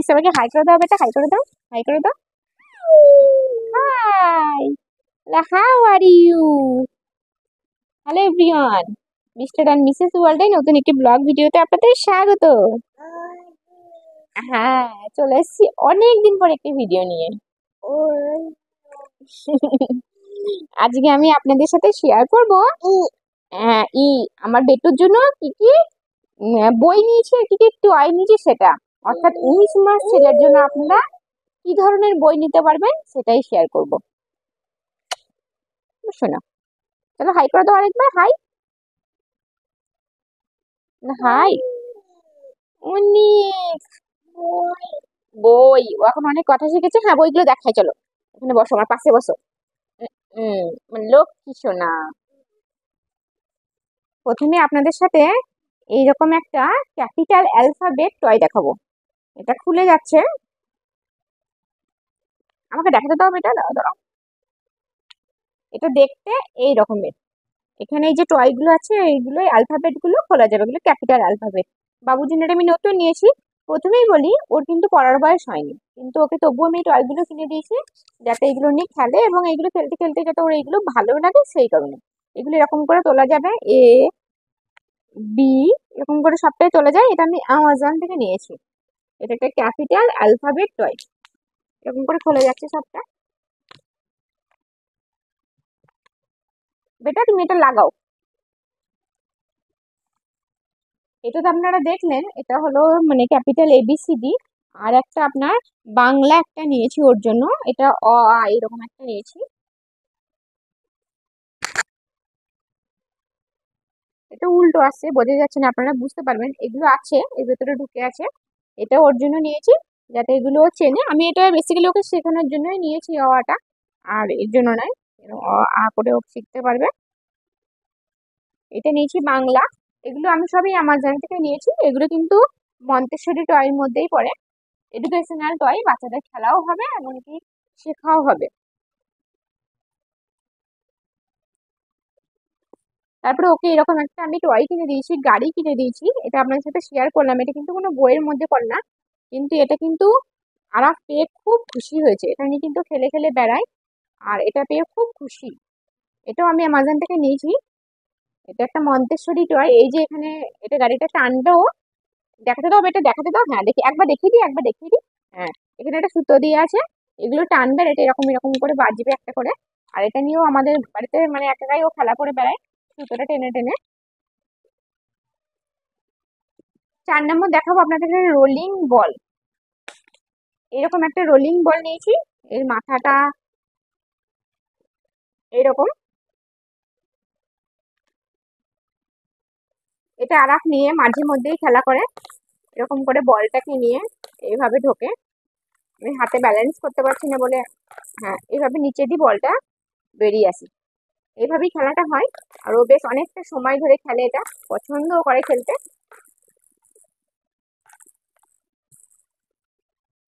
সবাইকে হাই করে দাও বেটা, হাই করে দাও, হাই করে দাও। Hi, how are you? Hello everyone, mister and missus ওয়ার্ল্ডের নতুন একটি ব্লগ ভিডিওতে আপনাদের স্বাগত। হ্যাঁ, চলে এসেছি অনেকদিন পর একটি ভিডিও নিয়ে। আজকে আমি আপনাদের সাথে শেয়ার করব আমার বেটুর জন্য কি কি বই নিয়েছি, কি কি টয় নিয়েছি সেটা, অর্থাৎ 19 মাস ছেলের জন্য আপনারা কি ধরনের বই নিতে পারবেন সেটাই শেয়ার করব। শোনো, চলো হাই করে দাও আরেকবার, হাই। হাই। অনেক বই, ও এখন অনেক কথা শিখেছে। হ্যাঁ, বইগুলো দেখাই, চলো এখানে বসো, আমার পাশে বসো। লক্ষ্মী সোনা, প্রথমে আপনাদের সাথে এইরকম একটা ক্যাপিটাল অ্যালফাবেট টয় দেখাবো। এটা খুলে যাচ্ছে, আমাকে দেখাতে দাও, এটা দাও দাও। এটা দেখতে এই রকমের। এখানে এই যে টয় গুলো আছে, এইগুলো অ্যালফাবেট গুলো খোলা যাবে, এগুলো ক্যাপিটাল অ্যালফাবেট। বাবুর জন্য এটা আমি নতুন নিয়েছি। প্রথমেই বলি, ওর কিন্তু পড়ার বয়স হয়নি, কিন্তু ওকে তবুও আমি টয় গুলো কিনে দিয়েছি যাতে এগুলো নিয়ে খেলে, এবং এগুলো খেলতে খেলতে যাতে ওর এগুলো ভালো লাগে সেই কারণে। এগুলো এরকম করে তোলা যাবে, এ বি এরকম করে সবটাই তোলা যায়। এটা আমি অ্যামাজন থেকে নিয়েছি। এটা একটা ক্যাপিটাল অ্যালফাবেট টয়, এরকম করে খোলা যাচ্ছে সবটা। বেটা তুমি এটা লাগাও। এটা তো আপনারা দেখলেন, এটা হলো মানে ক্যাপিটাল এবিসিডি। আর একটা আপনার বাংলা একটা নিয়েছি ওর জন্য, এটা অ আ এরকম একটা নিয়েছি। এটা উল্টো আসছে, বোঝা যাচ্ছে না, আপনারা বুঝতে পারবেন এগুলো আছে এর ভেতরে ঢুকে আছে। এটা ওর জন্য নিয়েছি যাতে এগুলো ও চেনে। আমি এটা বেসিক্যালি ওকে শেখানোর জন্যই নিয়েছি অ আটা, আর এর জন্য নয়। অ আ করে ও শিখতে পারবে। এটা নিয়েছি বাংলা। এগুলো আমি সবই অ্যামাজন থেকে নিয়েছি। এগুলো কিন্তু মন্তেশ্বরী টয়ের মধ্যেই পড়ে। এডুকেশনাল টয়, বাচ্চাদের খেলাও হবে এমনকি শেখাও হবে। তারপরে ওকে এরকম একটা আমি টয় কিনে দিয়েছি, গাড়ি কিনে দিয়েছি। এটা আপনার সাথে শেয়ার করলাম, এটা কিন্তু কোনো বইয়ের মধ্যে পড়ে না, কিন্তু এটা কিন্তু আরাফ পেয়ে খুব খুশি হয়েছে। এটা নিয়ে কিন্তু খেলে খেলে বেড়ায়, আর এটা পেয়ে খুব খুশি। এটাও আমি অ্যামাজন থেকে নিয়েছি। এটা একটা মন্তেশ্বরী টয়। এই যে এখানে এটা গাড়িটা টানবেও, দেখাতে দাও এটা, দেখাতে দাও। হ্যাঁ, দেখি একবার দেখিয়ে দিই, একবার দেখিয়ে দিই। হ্যাঁ, এখানে একটা সুতো দিয়ে আছে, এগুলো টানবে, এটা এরকম এরকম করে বাজবে একটা করে। আর এটা নিয়েও আমাদের বাড়িতে মানে একাই ও খেলা করে বেড়ায়, সুতোটা টেনে টেনে। 4 নম্বর দেখাবো আপনাদের রোলিং বল। এরকম একটা রোলিং বল নিয়েছি, এর মাথাটা এরকম। এটা আরাফ নিয়ে মাঝে মধ্যেই খেলা করে, এরকম করে বলটাকে নিয়ে এইভাবে ঢোকে। আমি হাতে ব্যালেন্স করতে পারছি না বলে, হ্যাঁ এইভাবে নিচে দিয়ে বলটা বেরিয়ে আসি। এইভাবেই খেলাটা হয়, আর ও বেশ অনেকটা সময় ধরে খেলে, এটা পছন্দও করে খেলতে।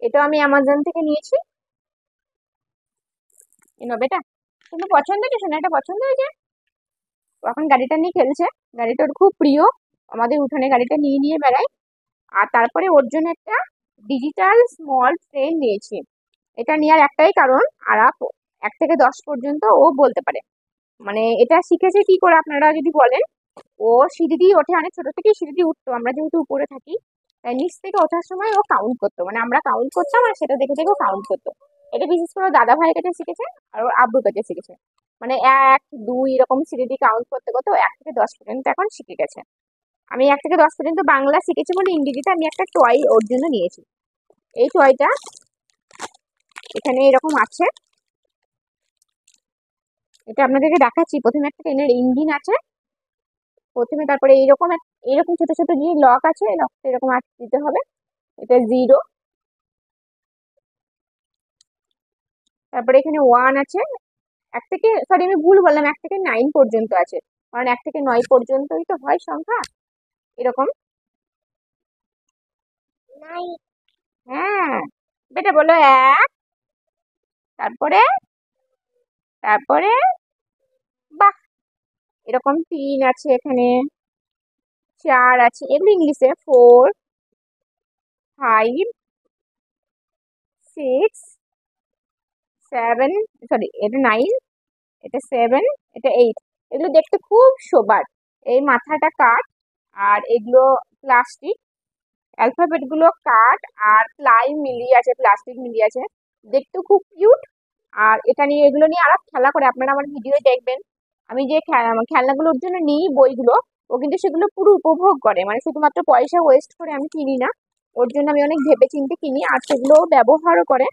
এটা আমি অ্যামাজন থেকে নিয়েছি। বেটা, তুমি পছন্দ কিছু না, এটা পছন্দ হয়েছে। ও এখন গাড়িটা নিয়ে খেলছে, গাড়িটা ওর খুব প্রিয়, আমাদের উঠানে গাড়িটা নিয়ে নিয়ে বেড়ায়। আর তারপরে ওর জন্য একটা ডিজিটাল স্মল ট্রেন নিয়েছি। এটা নেওয়ার একটাই কারণ, আরাফ 1 থেকে 10 পর্যন্ত ও বলতে পারে। মানে এটা শিখেছে কি করে আপনারা যদি বলেন, ও সিঁড়ি দিয়ে ওঠে, অনেক ছোট থেকেই সিঁড়ি দিয়ে উঠতো, আমরা যেহেতু উপরে থাকি তাই নিচ থেকে ওঠার সময় ও কাউন্ট করতো, মানে আমরা কাউন্ট করতাম আর সেটা দেখে দেখে ও কাউন্ট করতো। এটা বিশেষ করে ওর দাদা ভাইয়ের কাছে শিখেছে আর ওর আব্বুর কাছে শিখেছে। মানে 1 2 এরকম সিঁড়ি দিয়ে কাউন্ট করতে করতে ও 1 থেকে 10 পর্যন্ত এখন শিখে গেছে। আমি 1 থেকে 10 পর্যন্ত বাংলা শিখেছি বলে ইংরেজিতে আমি একটা টয় ওর জন্য নিয়েছি। এই টয়টা এখানে এরকম আছে, এটা আপনাদেরকে দেখাচ্ছি। প্রথমে একটা ট্রেনের ইঞ্জিন আছে প্রথমে, তারপরে এইরকম এইরকম ছোট ছোট যে লক আছে, লকটা এরকম আটকে দিতে হবে। এটা 0, তারপরে এখানে 1 আছে। 1 থেকে, সরি আমি ভুল বললাম, 1 থেকে 9 পর্যন্ত আছে, কারণ 1 থেকে 9 পর্যন্তই তো হয় সংখ্যা এরকম। হ্যাঁ বেটা বলো 1, তারপরে তারপরে বাহ, এরকম 3 আছে এখানে, 4 আছে, এগুলো ইংলিশে 4 5 6, 7, সরি এটা 9, এটা 7, এটা 8। এগুলো দেখতে খুব সোবার। এই মাথাটা কাঠ আর এগুলো প্লাস্টিক, অ্যালফাবেট গুলো কাঠ আর প্লাই মিলিয়ে আছে, প্লাস্টিক মিলিয়ে আছে, দেখতে খুব কিউট। আর এটা নিয়ে এগুলো নিয়ে আর খেলা করে, আপনারা আমার ভিডিও দেখবেন। আমি যে খেলনাগুলোর জন্য নিই বইগুলো, ও কিন্তু সেগুলো পুরো উপভোগ করে, মানে শুধুমাত্র পয়সা ওয়েস্ট করে আমি কিনি না, ওর জন্য আমি অনেক ভেবে চিন্তে কিনি আর সেগুলো ব্যবহারও করে।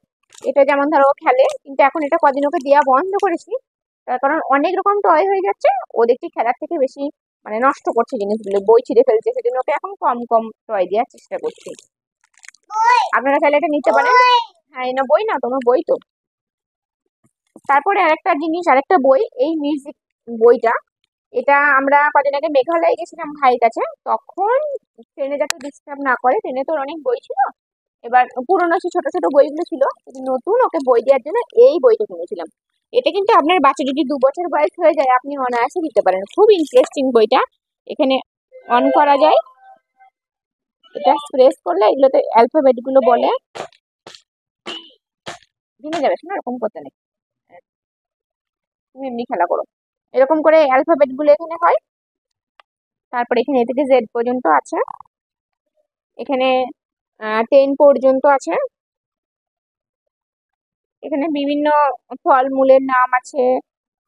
এটা যেমন ধরো ও খেলে, কিন্তু এখন এটা কদিন ওকে দেওয়া বন্ধ করেছি, তার কারণ অনেক রকম টয় হয়ে যাচ্ছে, ও দেখছি খেলার থেকে বেশি মানে নষ্ট করছে জিনিসগুলো, বই ছিঁড়ে ফেলছে, সেজন্য ওকে এখন কম কম টয় দেওয়ার চেষ্টা করছি। আপনারা চাইলে এটা নিতে পারেন। হ্যাঁ, এই না বই, না তোমার বই তো। তারপরে আরেকটা জিনিস, আরেকটা বই, এই মিউজিক বইটা, এটা আমরা কদিন আগে মেঘালয়ে গেছিলাম ভাইয়ের কাছে, তখন ট্রেনে যাতে ডিস্টার্ব না করে, ট্রেনে তো অনেক বই ছিল, এবার পুরোনো সেই ছোট ছোট বইগুলো ছিল, কিন্তু নতুন ওকে বই দেওয়ার জন্য এই বইটা কিনেছিলাম। এটা কিন্তু আপনার বাচ্চা যদি 2 বছর বয়স হয়ে যায় আপনি অনায়াসে দিতে পারেন, খুব ইন্টারেস্টিং বইটা। এখানে অন করা যায়, এটা প্রেস করলে এগুলোতে অ্যালফাবেট গুলো বলে, ভেঙে যাবে না, এরকম করতে নেই, তুমি এমনি খেলা করো, এরকম করে অ্যালফাবেট গুলো এখানে হয়। তারপরে এখানে এ থেকে জেড পর্যন্ত আছে, এখানে 10 পর্যন্ত আছে, এখানে বিভিন্ন ফলমূলের নাম আছে,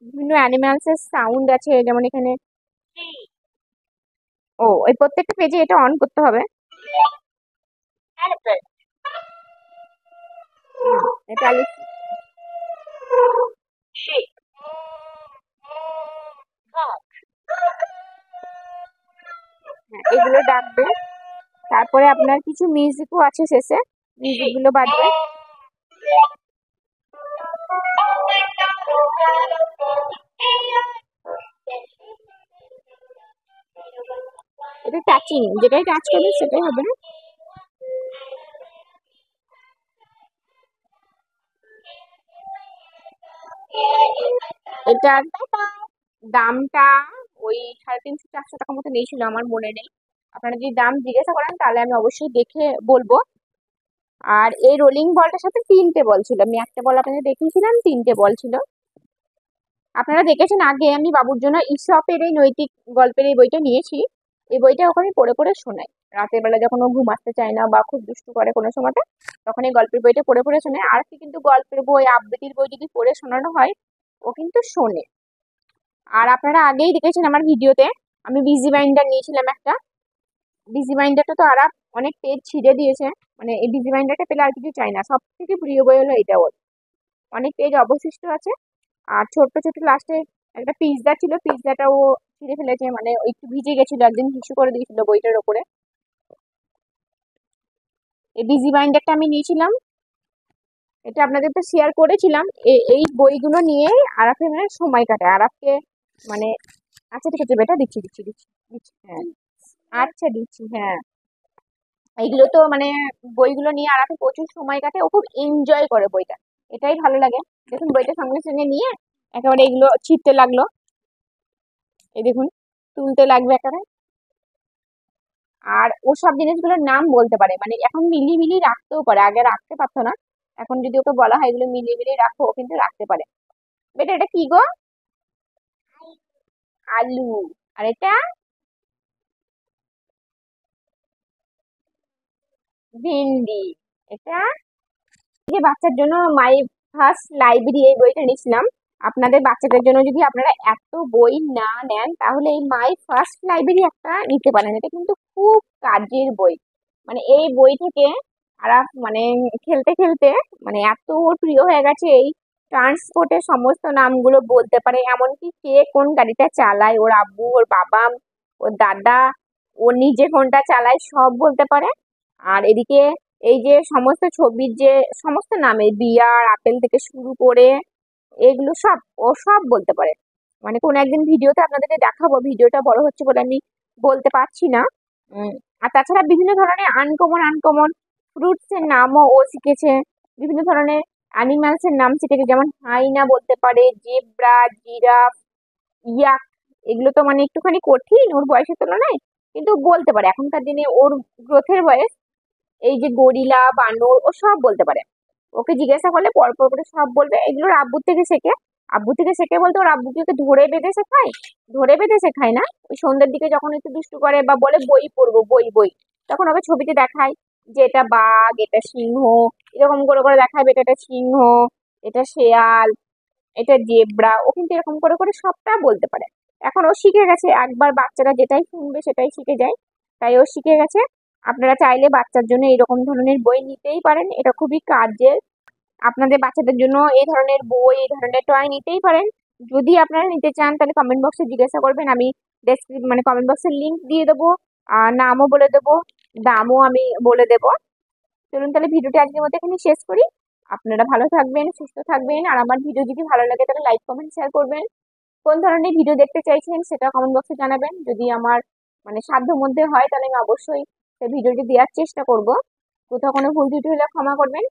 বিভিন্ন অ্যানিমালস এর সাউন্ড আছে, যেমন এখানে ওই প্রত্যেকটা পেজে এটা অন করতে হবে। এটা এগুলো ডাকবে। তারপরে আপনার কিছু মিউজিকও আছে শেষে, মিউজিক গুলো বাজবে। এটা টাচিং, যেটাই টাচ করবে সেটাই হবে না। এটার দামটা ওই 350-400 টাকা মতো নিয়েছিল, আমার মনে নেই, আপনারা যদি দাম জিজ্ঞাসা করেন তাহলে আমি অবশ্যই দেখে বলবো। আর এই রোলিং বলটার সাথে 3টে বল ছিল, আমি একটা বল আপনাদের দেখিয়েছিলাম, 3টে বল ছিল। আপনারা দেখেছেন আগে আমি বাবুর জন্য ইসপের এই নৈতিক গল্পের এই বইটা নিয়েছি, এই বইটা ওখানে পড়ে পড়ে শোনাই রাতের বেলা, যখন ও ঘুম আসতে চায় না বা খুব দুষ্টু করে কোনো সময়তে, তখন এই গল্পের বইটা পড়ে পড়ে শোনায়। আর কি কিন্তু গল্পের বই, আবৃত্তির বই যদি পড়ে শোনানো হয় ও কিন্তু শোনে। আর আপনারা আগেই দেখেছেন আমার ভিডিওতে আমি বিজি বাইন্ডার নিয়েছিলাম একটা, বিজি বাইন্ডারটা তো আর অনেক পেজ ছিঁড়ে দিয়েছে, মানে এই বিজি বাইন্ডারটা পেলে আর কিছু চাই না, সব থেকে প্রিয় বই হলো এটা ওর, অনেক পেজ অবশিষ্ট আছে। আর ছোট্ট ছোট্ট লাস্টে একটা পিৎজা ছিল, পিৎজাটা ও ছিঁড়ে ফেলেছে, মানে ওই একটু ভিজে গেছিল, একদিন হিসু করে দিয়েছিল বইটার ওপরে। এই বিজি বাইন্ডারটা আমি নিয়েছিলাম, এটা আপনাদের তো শেয়ার করেছিলাম। এই বইগুলো নিয়ে আরাফে মানে সময় কাটায়, আরাফকে মানে, আচ্ছা ঠিক আছে বেটা, দিচ্ছি দিচ্ছি দিচ্ছি দিচ্ছি, হ্যাঁ আচ্ছা দিচ্ছি, হ্যাঁ এইগুলো তো মানে বইগুলো নিয়ে আরাফে প্রচুর সময় কাটে, ও খুব এনজয় করে বইটা, এটাই ভালো লাগে। দেখুন বইটা সঙ্গে সঙ্গে নিয়ে একেবারে এগুলো ছিঁড়তে লাগলো, এই দেখুন তুলতে লাগবে একেবারে। আর ও সব জিনিসগুলোর নাম বলতে পারে, মানে এখন মিলিয়ে মিলিয়ে রাখতেও পারে, আগে রাখতে পারতো না, এখন যদি ওকে বলা হয় এগুলো মিলিয়ে মিলিয়ে রাখো ও কিন্তু রাখতে পারে। বেটা এটা কি গো? আলু। আর এটা ভেন্ডি। এটা যে বাচ্চার জন্য মাই ফার্স্ট লাইব্রেরি এই বইটা নিয়েছিলাম, আপনাদের বাচ্চাদের জন্য যদি আপনারা এত বই না নেন তাহলে এই মাই ফার্স্ট লাইব্রেরি একটা নিতে পারেন, এটা কিন্তু খুব কাজের বই। মানে এই বই থেকে আর মানে খেলতে খেলতে মানে এত ওর প্রিয় হয়ে গেছে, এই ট্রান্সপোর্টের সমস্ত নামগুলো বলতে পারে, এমনকি কে কোন গাড়িটা চালায়, ওর আব্বু, ওর বাবা, ওর দাদা, ও নিজে কোনটা চালায় সব বলতে পারে। আর এদিকে এই যে সমস্ত ছবির যে সমস্ত নামে বিয়ার আপেল থেকে শুরু করে এগুলো সব ও সব বলতে পারে। মানে কোনো একদিন ভিডিওতে আপনাদেরকে দেখাবো, ভিডিওটা বড় হচ্ছে বলে আমি বলতে পারছি না। উম, আর তাছাড়া বিভিন্ন ধরনের আনকমন আনকমন ফ্রুটস এর নামও ও শিখেছে, বিভিন্ন ধরনের অ্যানিমালস এর নাম শিখেছে, যেমন হাইনা বলতে পারে, জেব্রা, জিরাফ, ইয়াক। এগুলো তো মানে একটুখানি কঠিন ওর বয়সের তুলনায়, কিন্তু বলতে পারে, এখনকার দিনে ওর গ্রোথের বয়স, এই যে গরিলা, বানর ও সব বলতে পারে। ওকে জিজ্ঞাসা করলে পর পর করে সব বলবে। এগুলো ওর আব্বুর থেকে শেখে। আব্বু থেকে শেখে বলতে ওর আব্বুকে ওকে ধরে বেঁধে শেখায়। ধরে বেঁধে শেখায় না, ওই সন্ধ্যের দিকে যখন একটু দুষ্টু করে বা বলে বই পড়বো বই বই, তখন ওকে ছবিতে দেখায় যে এটা বাঘ, এটা সিংহ, এরকম করে করে দেখাবে এটা একটা সিংহ, এটা শেয়াল, এটা জেব্রা। ও কিন্তু এরকম করে করে সবটা বলতে পারে। এখন ও শিখে গেছে, একবার বাচ্চারা যেটাই শুনবে সেটাই শিখে যায়, তাই ও শিখে গেছে। আপনারা চাইলে বাচ্চার জন্য এরকম ধরনের বই নিতেই পারেন, এটা খুবই কাজের। আপনাদের বাচ্চাদের জন্য এই ধরনের বই, এই ধরনের টয় নিতেই পারেন। যদি আপনারা নিতে চান তাহলে কমেন্ট বক্সে জিজ্ঞাসা করবেন, আমি মানে কমেন্ট বক্সের লিংক দিয়ে দেবো, আর নামও বলে দেবো, দামও আমি বলে দেবো। চলুন তাহলে ভিডিওটি আজকের মতো এখানে শেষ করি। আপনারা ভালো থাকবেন, সুস্থ থাকবেন, আর আমার ভিডিও যদি ভালো লাগে তাহলে লাইক কমেন্ট শেয়ার করবেন। কোন ধরনের ভিডিও দেখতে চাইছেন সেটা কমেন্ট বক্সে জানাবেন। যদি আমার মানে সাধ্য মধ্যে হয় তাহলে আমি অবশ্যই সেই ভিডিওটি দেওয়ার চেষ্টা করব। কোথাও কোনো ভুল ত্রুটি হলে ক্ষমা করবেন।